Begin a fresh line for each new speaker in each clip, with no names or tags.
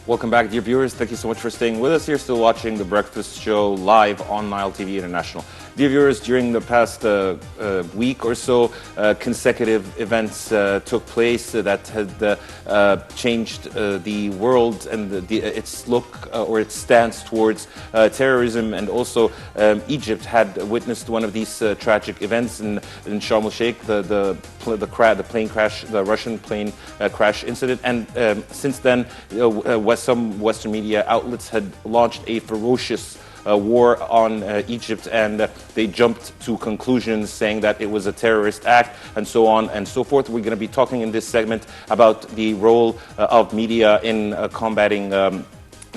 Welcome back, dear viewers. Thank you so much for staying with us. You're still watching The Breakfast Show live on Nile TV International. Dear viewers, during the past week or so, consecutive events took place that had changed the world and its look or its stance towards terrorism. And also, Egypt had witnessed one of these tragic events in Sharm el-Sheikh, the plane crash, the Russian plane crash incident. And since then, some Western media outlets had launched a ferocious war on Egypt, and they jumped to conclusions saying that it was a terrorist act and so on and so forth. We're going to be talking in this segment about the role of media in combating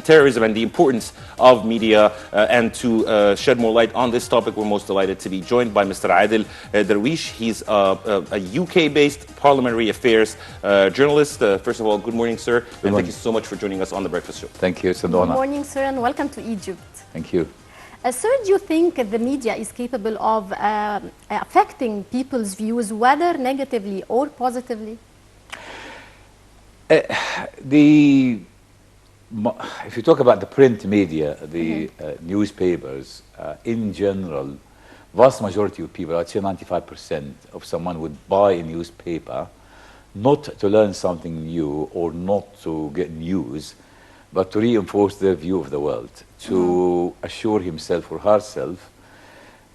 terrorism and the importance of media, and to shed more light on this topic, we're most delighted to be joined by Mr. Adel Darwish. He's a UK-based parliamentary affairs journalist. First of all, good morning, sir, and thank you so much for joining us on The Breakfast Show.
Thank you, it's an honor.
Good morning, sir, and welcome to Egypt.
Thank you.
Sir, do you think the media is capable of affecting people's views, whether negatively or positively?
If you talk about the print media, the newspapers, in general, vast majority of people, I'd say 95% of someone would buy a newspaper not to learn something new or not to get news, but to reinforce their view of the world, to assure himself or herself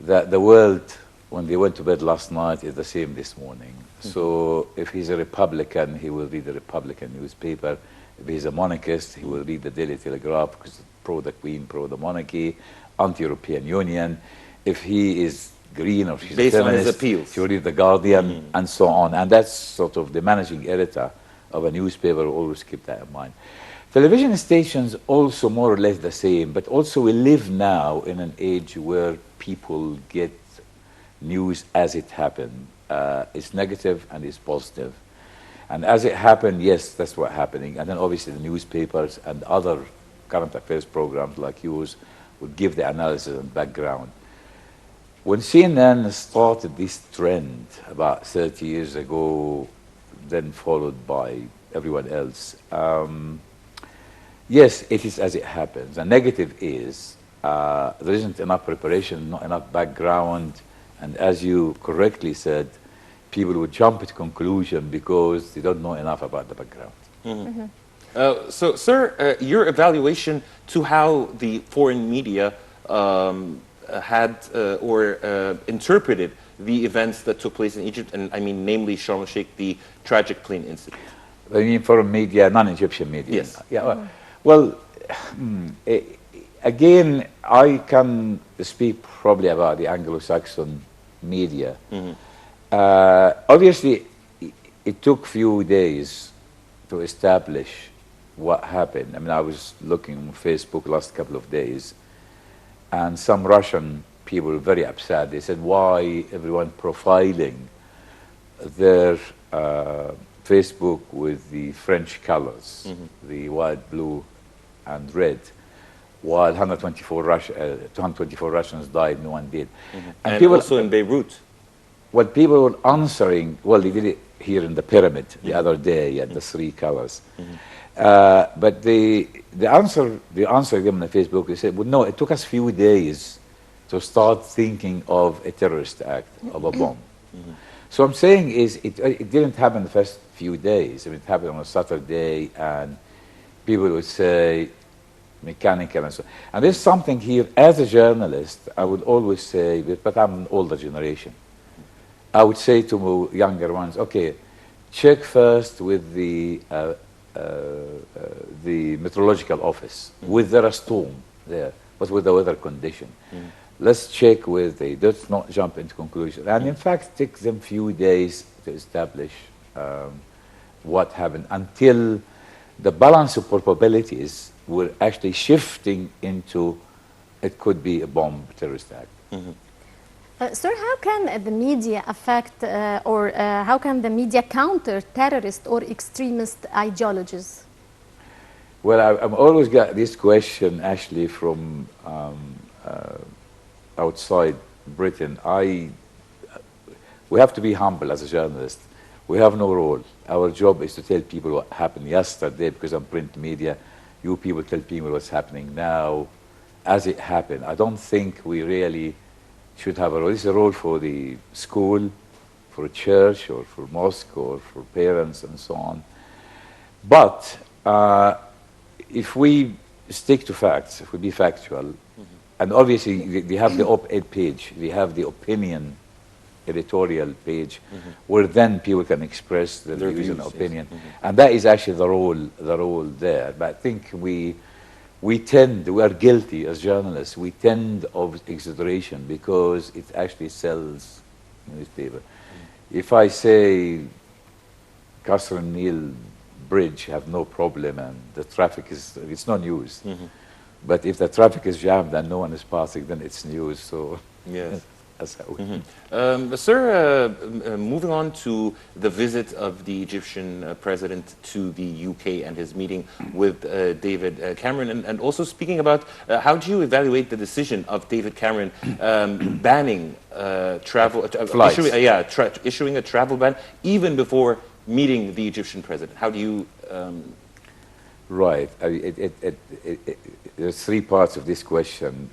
that the world, when they went to bed last night, is the same this morning. So if he's a Republican, he will read the Republican newspaper. If he's a monarchist, he will read the Daily Telegraph because it's pro the Queen, pro the monarchy, anti-European Union. If he is green or she's
based
a feminist,
on his appeals,
he will read the Guardian and so on. And that's sort of the managing editor of a newspaper will always keep that in mind. Television stations also more or less the same, but also we live now in an age where people get news as it happened. It's negative and it's positive. And as it happened, yes, that's what's happening. And then obviously the newspapers and other current affairs programs like yours would give the analysis and background. When CNN started this trend about 30 years ago, then followed by everyone else, yes, it is as it happens. The negative is there isn't enough preparation, not enough background, and as you correctly said, people would jump to conclusion because they don't know enough about the background.
So, sir, your evaluation to how the foreign media had or interpreted the events that took place in Egypt, and I mean namely Sharm el-Sheikh, the tragic plane incident.
I mean foreign media, non-Egyptian media?
Yes.
Yeah. Well, again, I can speak probably about the Anglo-Saxon media. Obviously, it took few days to establish what happened. I mean, I was looking on Facebook last couple of days, and some Russian people were very upset. They said, why everyone profiling their Facebook with the French colors, the white, blue, and red, while 224 Russians died, no one did.
And people also in Beirut.
What people were answering, well, they did it here in the pyramid the other day at the three colors. But the answer given on Facebook, they said, well, no, it took us few days to start thinking of a terrorist act, of a bomb. So I'm saying is, it didn't happen the first few days. I mean, it happened on a Saturday, and people would say, mechanical and so on. And there's something here, as a journalist, I would always say, but I'm an older generation, I would say to younger ones, okay, check first with the meteorological office, with there a storm there, but with the weather condition. Let's check with let's not jump into conclusion. And in fact, it takes them few days to establish what happened until the balance of probabilities were actually shifting into it could be a bomb terrorist act.
Sir, how can the media affect or how can the media counter terrorist or extremist ideologies?
Well, I've always got this question actually from outside Britain. We have to be humble as a journalist. We have no role. Our job is to tell people what happened yesterday, because I'm print media, you people tell people what's happening now as it happened. I don't think we really should have a role. This is a role for the school, for a church, or for mosque, or for parents, and so on. But if we stick to facts, if we be factual, and obviously we have the op-ed page, we have the opinion editorial page, where then people can express their views and opinion, and that is actually the role there. But I think we are guilty as journalists. We tend of exaggeration because it actually sells newspaper. If I say Qasr and Nile Bridge have no problem and the traffic is, it's not news. But if the traffic is jammed and no one is passing, then it's news. So
yes.
That's how we
Sir, moving on to the visit of the Egyptian president to the UK and his meeting with David Cameron, and also speaking about how do you evaluate the decision of David Cameron banning travel, issuing a travel ban even before meeting the Egyptian president? How do you...
Right. There's three parts of this question.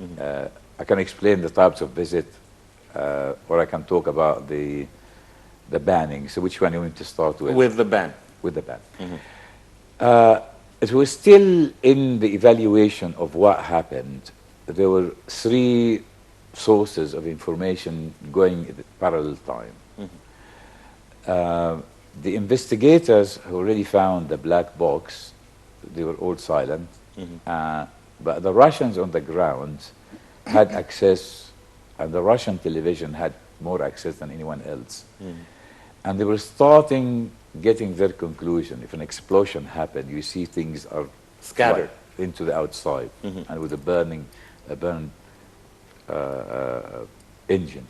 I can explain the types of visit, or I can talk about the banning. So which one you want to start with?
With the ban.
With the ban. As we're still in the evaluation of what happened, there were three sources of information going at parallel time. The investigators who already found the black box, they were all silent. But the Russians on the ground had access, and the Russian television had more access than anyone else. And they were starting getting their conclusion. If an explosion happened, you see things are
scattered
into the outside, and with a burned engine.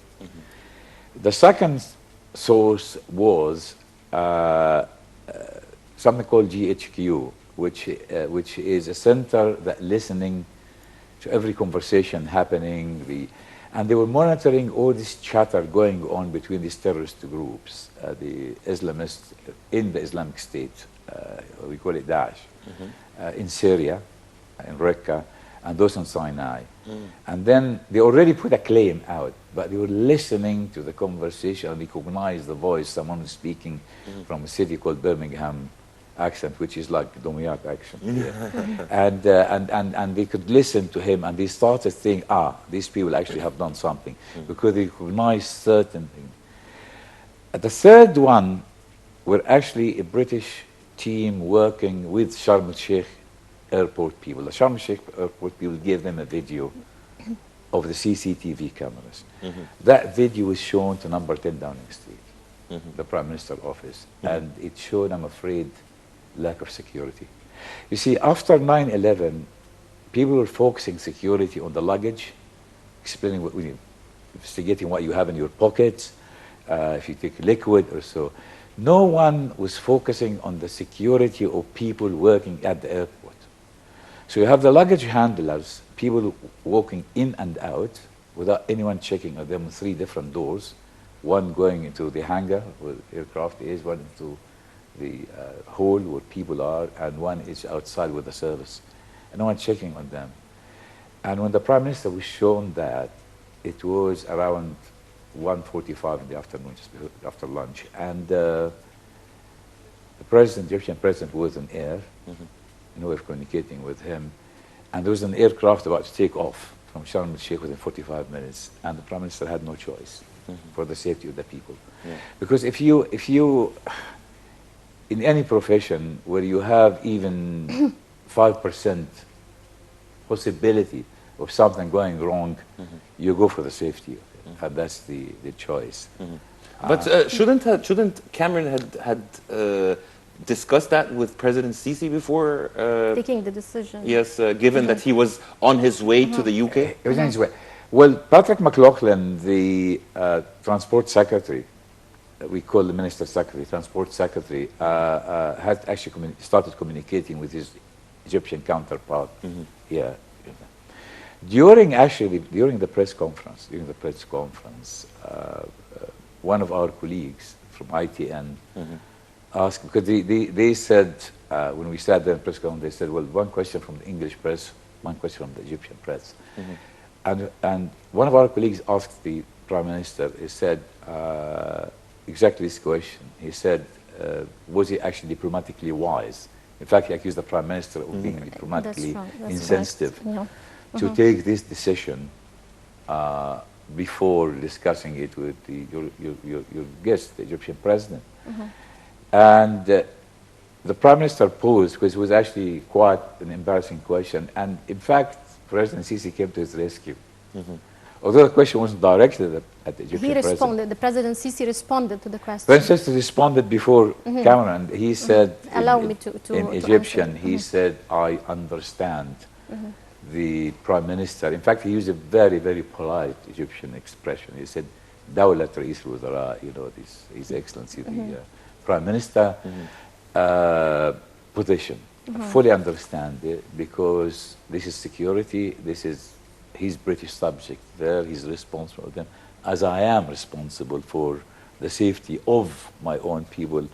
The second source was something called GHQ, which is a center that listening to every conversation happening, and they were monitoring all this chatter going on between these terrorist groups, the Islamists in the Islamic State, we call it Daesh, in Syria, in Raqqa, and those in Sinai. And then they already put a claim out, but they were listening to the conversation and recognized the voice, someone was speaking from a city called Birmingham accent, which is like Domiyat accent. And they could listen to him, and they started thinking, these people actually have done something, because they recognized certain things. The third one were actually a British team working with Sharm el-Sheikh airport people. The Sharm el-Sheikh airport people gave them a video of the CCTV cameras. That video was shown to number 10 Downing Street, the Prime Minister's office, and it showed, I'm afraid, lack of security. You see, after 9/11, people were focusing security on the luggage, explaining investigating what you have in your pockets, if you take liquid or so. No one was focusing on the security of people working at the airport. So you have the luggage handlers, people walking in and out without anyone checking on them, 3 different doors, one going into the hangar where the aircraft is, one into the hall where people are, and one is outside with the service, and no one checking on them. And when the Prime Minister was shown that, it was around 1:45 in the afternoon, just after lunch, and the Egyptian president was in air, no way of communicating with him, and there was an aircraft about to take off from Sharm el-Sheikh within 45 minutes, and the Prime Minister had no choice for the safety of the people. Because if you in any profession where you have even 5% possibility of something going wrong, you go for the safety of it, and that's the choice.
But shouldn't Cameron had discussed that with President Sisi before
taking the decision?
Yes, given that he was on his way to the UK.
He was on his way. Well, Patrick McLaughlin, the Transport Secretary, we call the Minister Secretary, Transport Secretary, had actually started communicating with his Egyptian counterpart here. During the press conference, one of our colleagues from ITN ask, because they said, when we sat there in press conference, they said, well, one question from the English press, one question from the Egyptian press. And one of our colleagues asked the Prime Minister, he said, exactly this question. He said, was he actually diplomatically wise? In fact, he accused the Prime Minister of being diplomatically insensitive to take this decision before discussing it with your guest, the Egyptian president. And the Prime Minister posed, because it was actually quite an embarrassing question, and in fact, President Sisi came to his rescue. Although the question wasn't directed at the Egyptian president. He responded,
the President Sisi responded to the question.
President Sisi responded before Cameron. He said,
allow me to
in Egyptian, he said, I understand the Prime Minister. In fact, he used a very, very polite Egyptian expression. He said, Dawlat Rais al-Wuzara, you know, His Excellency, the Prime Minister position. I fully understand it, because this is security, he's British subject there, he's responsible for them, as I am responsible for the safety of my own people.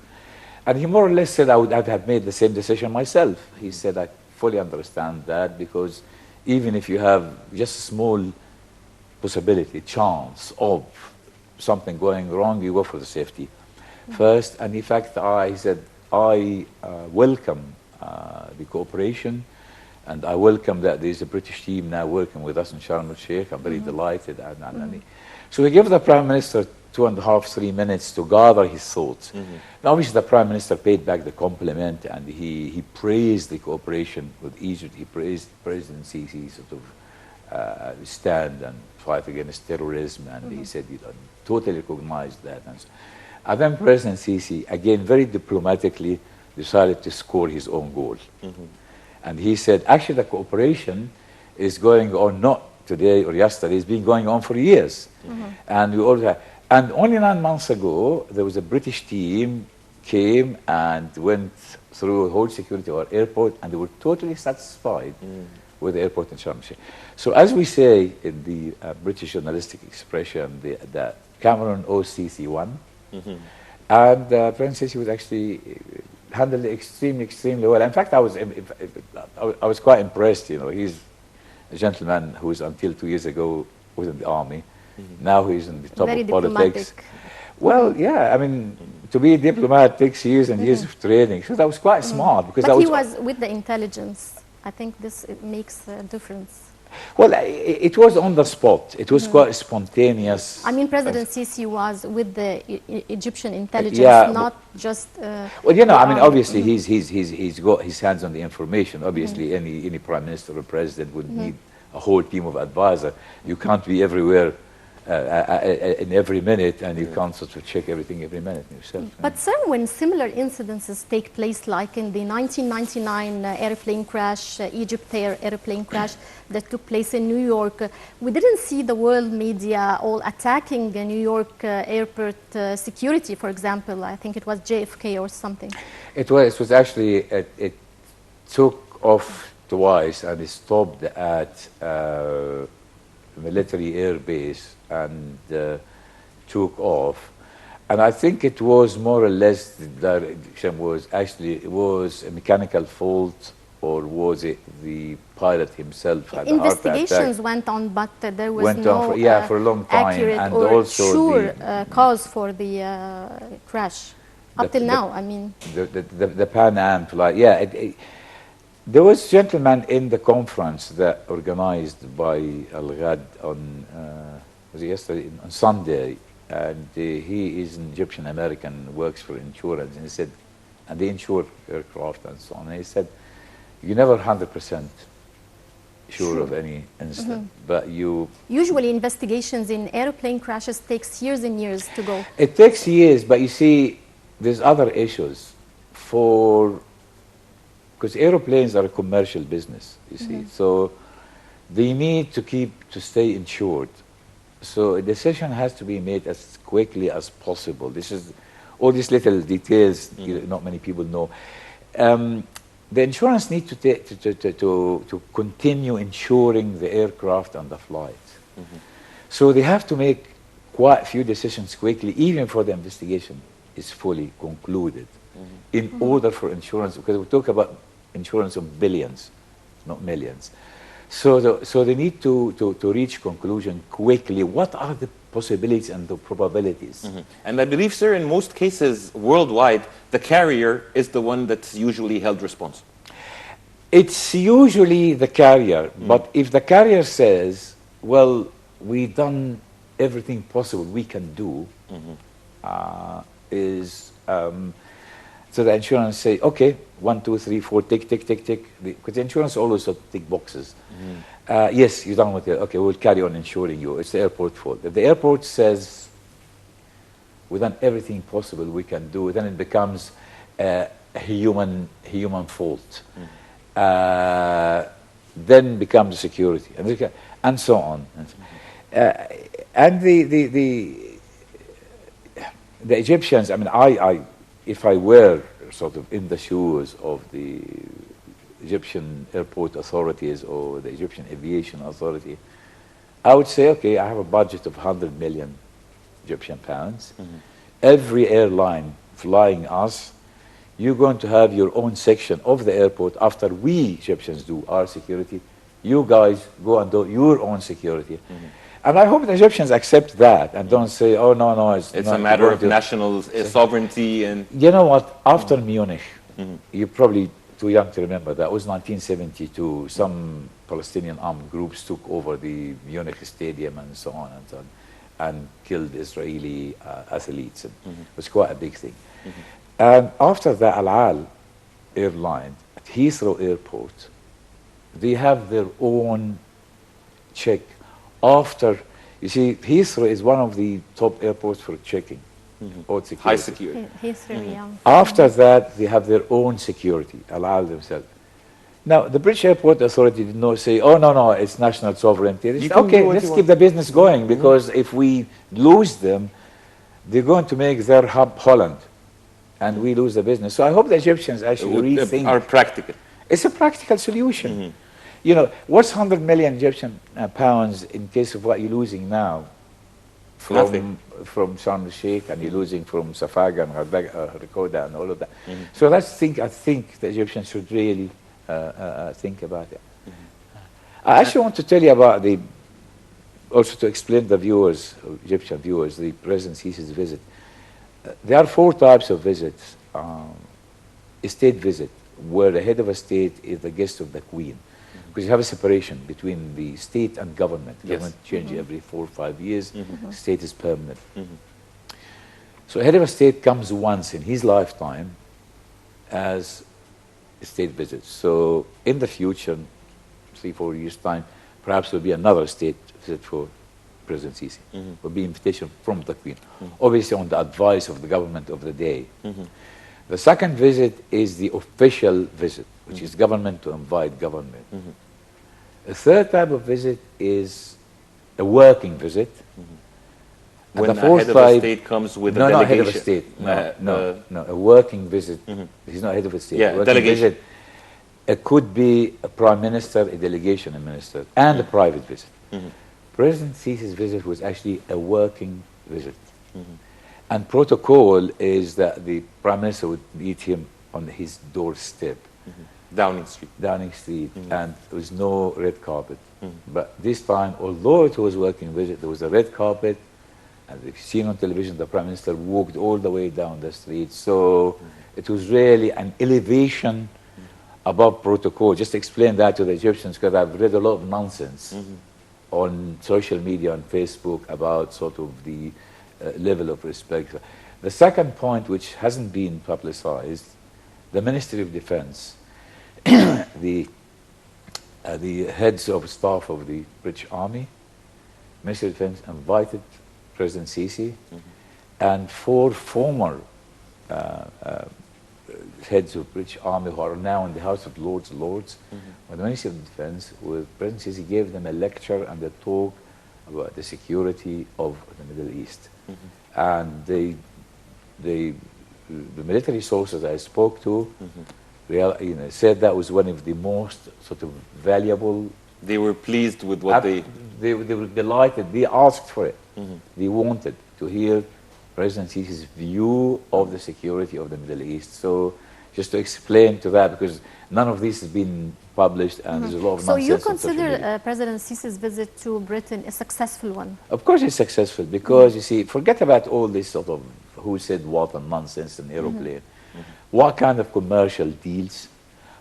And he more or less said I would have made the same decision myself. He said, I fully understand that, because even if you have just a small possibility, chance of something going wrong, you go for the safety first. And in fact, he said, I welcome the cooperation, and I welcome that there's a British team now working with us in Sharm el-Sheikh. I'm very delighted. So he gave the Prime Minister 2.5, 3 minutes to gather his thoughts. Now, obviously, the Prime Minister paid back the compliment, and he praised the cooperation with Egypt. He praised President Sisi's sort of stand and fight against terrorism, and he said he totally recognized that. And then President Sisi, again, very diplomatically, decided to score his own goal. And he said, actually, the cooperation is going on not today or yesterday, it's been going on for years. And we all and only 9 months ago, there was a British team came and went through whole security of our airport, and they were totally satisfied with the airport in Sharm el-Sheikh. So as we say in the British journalistic expression, that Cameron owes Sisi one, and President Sisi was actually handled it extremely well. In fact, I was quite impressed. You know, he's a gentleman who was until 2 years ago was in the army. Now he's in the top
very
of politics.
Diplomatic.
Well, yeah, I mean, to be a diplomat takes years and years of training. So that was quite smart, because
but he was with the intelligence. I think it makes a difference.
Well, it was on the spot. It was quite spontaneous.
I mean, President Sisi was with the Egyptian intelligence, not just.
Well, you know, I mean, obviously, he's got his hands on the information. Obviously, any prime minister or president would need a whole team of advisors. You can't be everywhere in every minute, and you can't sort of check everything every minute yourself.
But sir, when similar incidences take place, like in the 1999 airplane crash, Egypt Air airplane crash that took place in New York, we didn't see the world media all attacking New York airport security, for example. I think it was JFK or something. It
was actually, it took off twice, and it stopped at military air base and took off. And I think it was more or less the direction was actually, it was a mechanical fault, or was it the pilot himself had a heart attack?
Investigations went on, but there was
for a long time,
accurate
and
or
also
sure cause for the crash. Up till now, I mean.
The Pan Am flight, there was a gentleman in the conference that organized by Al-Ghad on, was it yesterday, on Sunday, and he is an Egyptian American, works for insurance, and he said, and they insure aircraft and so on, and he said, you're never 100% sure of any incident, but you...
Usually investigations in airplane crashes takes years and years to go.
It takes years, but you see, there's other issues because airplanes are a commercial business, you see, so they need to stay insured. So a decision has to be made as quickly as possible. This is all these little details not many people know. The insurance needs to continue insuring the aircraft and the flight. So they have to make quite a few decisions quickly, even before the investigation is fully concluded. in order for insurance, because we talk about insurance of billions, not millions. So they need to reach conclusion quickly. What are the possibilities and the probabilities?
And I believe, sir, in most cases worldwide, the carrier is the one that's usually held responsible.
It's usually the carrier, but if the carrier says, well, we've done everything possible we can do, so the insurance say, okay, 1, 2, 3, 4, tick, tick, tick, tick. Because the insurance always tick boxes. Yes, you're done with it. Okay, we'll carry on insuring you. It's the airport fault. If the airport says, we've done everything possible we can do, then it becomes a human fault. Then becomes security, and so on. And the Egyptians, I mean, if I were sort of in the shoes of the Egyptian airport authorities or the Egyptian aviation authority, I would say, okay, I have a budget of 100 million Egyptian pounds. Every airline flying us, you're going to have your own section of the airport after we Egyptians do our security. You guys go and do your own security. And I hope the Egyptians accept that and don't say, oh, no, it's
a matter of national sovereignty. And
you know what? After Munich, you're probably too young to remember that. It was 1972. Some Palestinian armed groups took over the Munich stadium and so on and so on, and killed Israeli athletes. And it was quite a big thing. And after the Al Al airline at Heathrow Airport, they have their own check. After, you see, Heathrow is one of the top airports for checking.
High security.
History, yeah.
After that, they have their own security, allow themselves. Now, the British Airport Authority did not say, oh, no, it's national sovereignty. They said, okay, let's keep the business going, because if we lose them, they're going to make their hub Holland, and we lose the business. So I hope the Egyptians actually rethink.
Are practical.
It's a practical solution. You know, what's 100 million Egyptian pounds in case of what you're losing now from Sharm el-Sheikh, and you're losing from Safaga and Rikoda and all of that. So I think the Egyptians should really think about it. I actually want to tell you about also to explain the viewers, Egyptian viewers, the President Sisi's visit. There are 4 types of visits. A state visit, where the head of a state is the guest of the Queen. Because you have a separation between the state and government. Government changes every 4 or 5 years. State is permanent. So head of a state comes once in his lifetime as a state visit. So in the future, 3 or 4 years' time, perhaps there will be another state visit for President Sisi. Will be invitation from the Queen, obviously on the advice of the government of the day. The second visit is the official visit, which is government to invite government. A third type of visit is a working visit. And
When
the
the
fourth
head of a
type,
state comes with a
no,
delegation.
not head of a state. No, a working visit. He's not head of a state.
Yeah,
Working
delegation.
visit, it could be a prime minister, a delegation, a minister, and a private visit. President Sisi's visit was actually a working visit. And protocol is that the prime minister would meet him on his doorstep.
Downing Street.
Downing Street, and there was no red carpet. But this time, although it was working visit, there was a red carpet, and if you've seen on television, the Prime Minister walked all the way down the street. So it was really an elevation above protocol. Just explain that to the Egyptians, because I've read a lot of nonsense on social media, on Facebook, about sort of the level of respect. The second point, which hasn't been publicized, the Ministry of Defense, the heads of staff of the British Army, Ministry of Defense invited President Sisi and 4 former heads of British Army who are now in the House of Lords, when the Ministry of Defense, with President Sisi, gave them a lecture and a talk about the security of the Middle East. And the military sources I spoke to said that was one of the most sort of valuable.
They were pleased with what
they were delighted. They asked for it. They wanted to hear President Sisi's view of the security of the Middle East. So just to explain to that, because none of this has been published and there's a lot of
So
nonsense
you
on social media.
consider President Sisi's visit to Britain a successful one?
Of course it's successful because, you see, forget about all this sort of who said what and nonsense in aeroplane. What kind of commercial deals,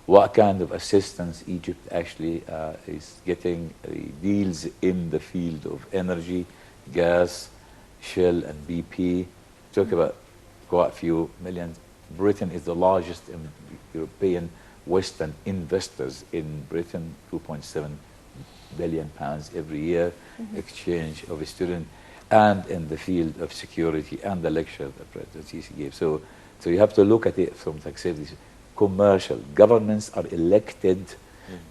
what kind of assistance Egypt actually is getting, deals in the field of energy, gas, Shell and BP, talk about quite a few millions. Britain is the largest European Western investors in Britain, 2.7 billion pounds every year, exchange of a student, and in the field of security and the lecture that President Sisi gave. So you have to look at it from, like I said, this commercial. Governments are elected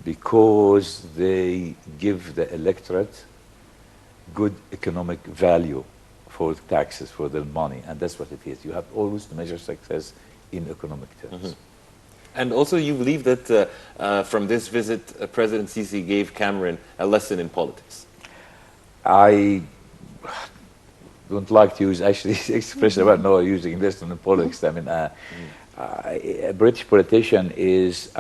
because they give the electorate good economic value for taxes, for their money, and that's what it is. You have always to measure success in economic terms.
And also you believe that from this visit, President Sisi gave Cameron a lesson in politics?
I don't like to use actually the expression about no using lesson in politics. I mean, a British politician is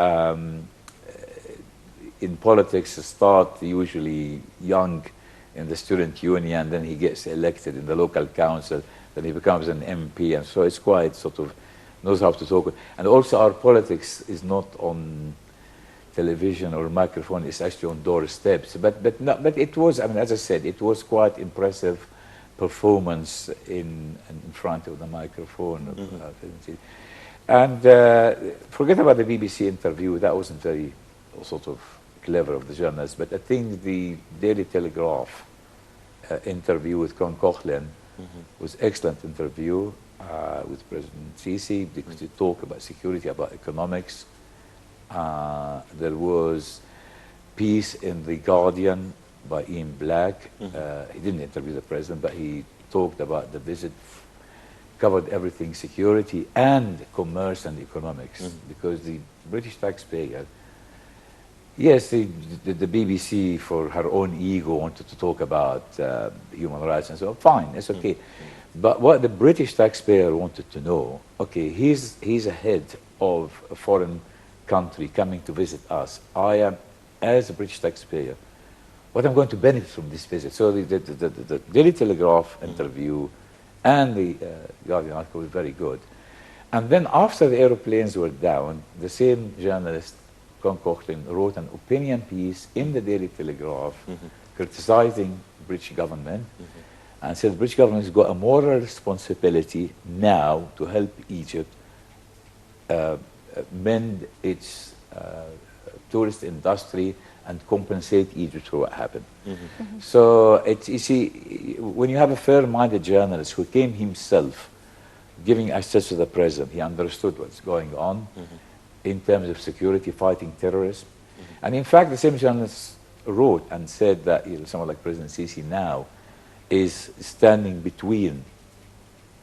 in politics start usually young in the student union, then he gets elected in the local council, then he becomes an MP, and so it's quite sort of knows how to talk. And also our politics is not on television or microphone, it's actually on doorsteps. But it was, I mean, as I said, it was quite impressive performance in front of the microphone. And forget about the BBC interview, that wasn't very sort of clever of the journalists, but I think the Daily Telegraph interview with Con Coughlin was excellent interview with President Sisi, because they talk about security, about economics. There was piece in The Guardian by Ian Black. He didn't interview the president, but he talked about the visit, covered everything, security and commerce and economics, because the British taxpayer, yes, the BBC, for her own ego, wanted to talk about human rights and so on. Fine, it's okay. But what the British taxpayer wanted to know, okay, he's a head of a foreign country coming to visit us. I am, as a British taxpayer, what I'm going to benefit from this visit. So the Daily Telegraph interview and the Guardian article were very good. And then after the aeroplanes were down, the same journalist, Con Coughlin, wrote an opinion piece in the Daily Telegraph criticizing the British government and said the British government has got a moral responsibility now to help Egypt mend its tourist industry and compensate Egypt for what happened. So it's, you see, when you have a fair-minded journalist who came himself giving access to the president, he understood what's going on in terms of security, fighting terrorism. And in fact, the same journalist wrote and said that someone like President Sisi now is standing between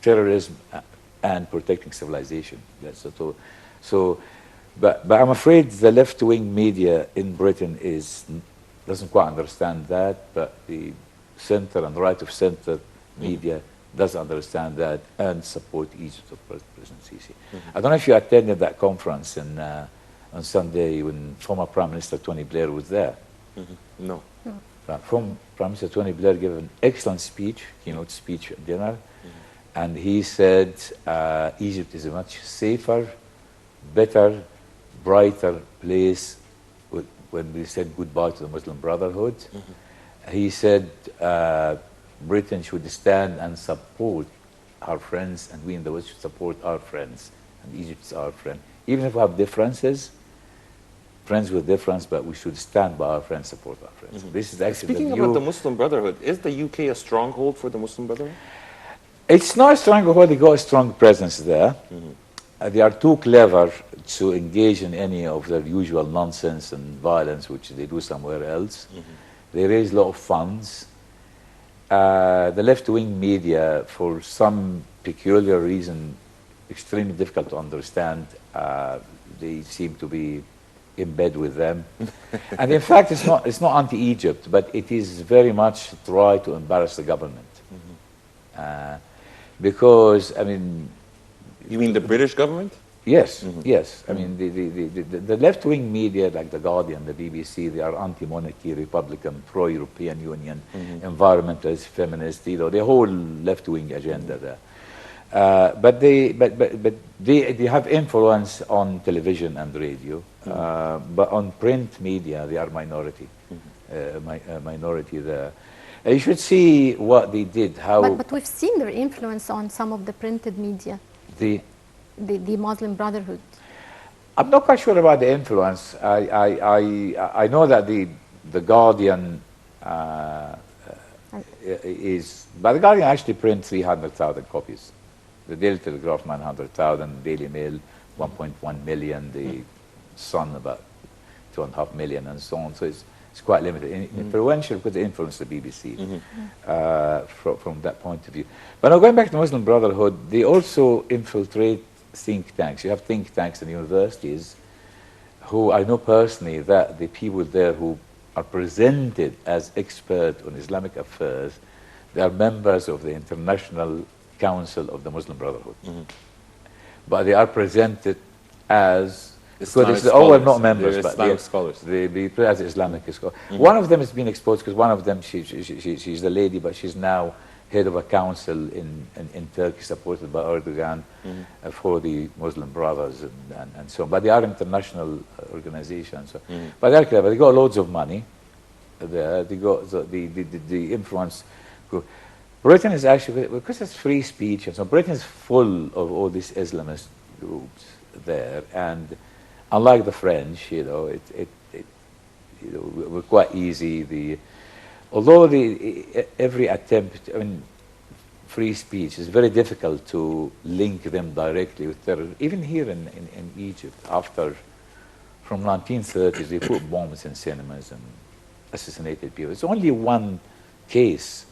terrorism and protecting civilization. That's but I'm afraid the left-wing media in Britain doesn't quite understand that, but the center and right-of-center media does understand that and support Egypt of President Sisi. I don't know if you attended that conference on Sunday when former Prime Minister Tony Blair was there.
No.
Former Prime Minister Tony Blair gave an excellent speech, keynote speech at dinner, and he said Egypt is a much safer, better, brighter place when we said goodbye to the Muslim Brotherhood. He said Britain should stand and support our friends, and we in the West should support our friends, and Egypt is our friend. Even if we have differences, friends with difference, but we should stand by our friends, support our friends. This is actually
Speaking
the view.
about the Muslim Brotherhood, is the UK a stronghold for the Muslim Brotherhood?
It's not a stronghold, they got a strong presence there. They are too clever to engage in any of their usual nonsense and violence, which they do somewhere else. They raise a lot of funds. The left-wing media, for some peculiar reason, extremely difficult to understand, they seem to be in bed with them. And in fact, it's not anti-Egypt, but it is very much try to embarrass the government. because, I mean...
You mean the British government?
Yes, yes. I mean, the left-wing media, like The Guardian, the BBC, they are anti-monarchy, Republican, pro-European Union, environmentalist, feminist, you know, the whole left-wing agenda there. But they have influence on television and radio, but on print media, they are minority, minority there. You should see what they did, how...
But we've seen their influence on some of the printed media. The Muslim Brotherhood.
I'm not quite sure about the influence. I know that the Guardian is, but the Guardian actually prints 300,000 copies. The Daily Telegraph 900,000, Daily Mail 1.1 million, the Sun about 2.5 million, and so on. So it's quite limited. Influential because they influence the BBC from that point of view. But now going back to the Muslim Brotherhood, they also infiltrate think tanks. You have think tanks in universities who I know personally that the people there who are presented as experts on Islamic affairs, they are members of the International Council of the Muslim Brotherhood. But they are presented as
Islamic
scholars. Oh, well, not members,
but Islamic scholars.
They as Islamic scholars. One of them has been exposed because one of them, she's the lady, but she's now head of a council in Turkey supported by Erdogan for the Muslim Brothers and so on. But they are international organizations. So. But they're clever. They got loads of money. They got the influence. Britain is actually, because it's free speech, and so Britain is full of all these Islamist groups there. And unlike the French, you know, we're quite easy. Although every attempt, I mean, free speech is very difficult to link them directly with terror. Even here in Egypt, from 1930s, they put bombs in cinemas and assassinated people. It's only one case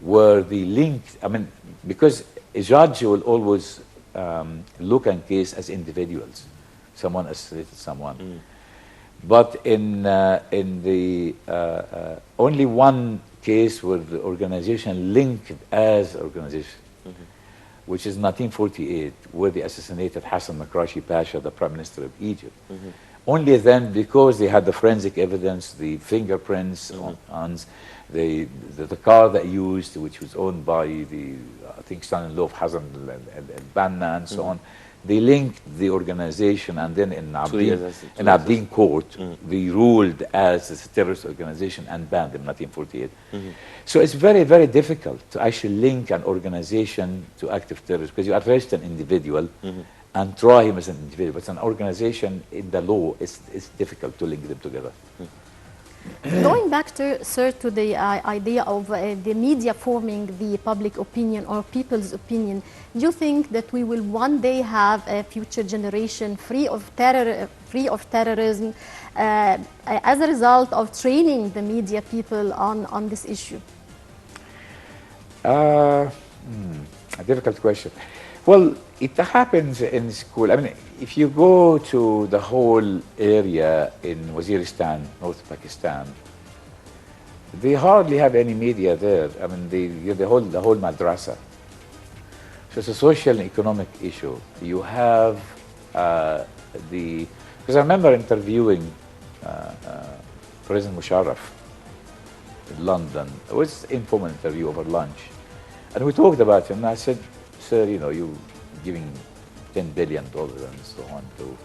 where the link, I mean, because a judge will always look at case as individuals. Someone assassinated someone. But in the only one case where the organization linked as organization, which is 1948, where they assassinated Hassan Makrashi Pasha, the Prime Minister of Egypt. Only then, because they had the forensic evidence, the fingerprints on the car that used, which was owned by the, I think, son-in-law of Hassan al-Banna and so on, they linked the organization, and then in Abdeen court, they ruled as a terrorist organization and banned them in 1948. So it's very, very difficult to actually link an organization to active terrorists, because you arrest an individual and try him as an individual. But an organization in the law, it's difficult to link them together.
Going back, sir, to the idea of the media forming the public opinion or people's opinion, do you think that we will one day have a future generation free of terrorism as a result of training the media people on this issue?
A difficult question. Well, it happens in school. I mean, if you go to the whole area in Waziristan, North Pakistan, they hardly have any media there. I mean, the whole madrasa. So it's a social and economic issue. You have because I remember interviewing President Musharraf in London. It was an informal interview over lunch. And we talked about him, and I said, sir, you know, you're giving $10 billion and so on to...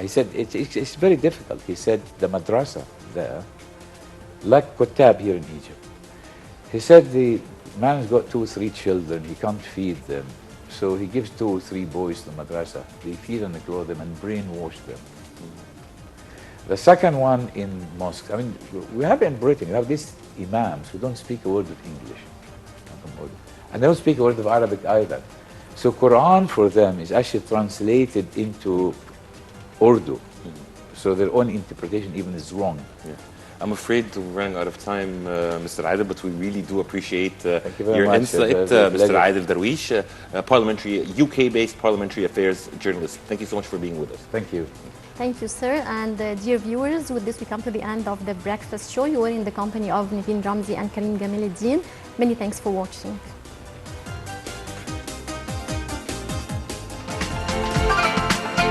He said, it's very difficult. He said, the madrasa there, like Kuttab here in Egypt. He said, the man's got 2 or 3 children, he can't feed them. So he gives 2 or 3 boys to the madrasa. They feed and they clothe them and brainwash them. The second one in mosques, I mean, we have in Britain, we have these imams who don't speak a word of English. And they don't speak a word of Arabic either. So Quran for them is actually translated into Urdu. So their own interpretation even is wrong.
Yeah. I'm afraid we're running out of time, Mr. Adel, but we really do appreciate
you
your
much,
insight, Mr. Adel Darwish, UK-based parliamentary affairs journalist. Thank you so much for being with us.
Thank you.
Thank you, sir. And dear viewers, with this we come to the end of the breakfast show. You were in the company of Naveen Ramzi and Karim Gamiluddin. Many thanks for watching.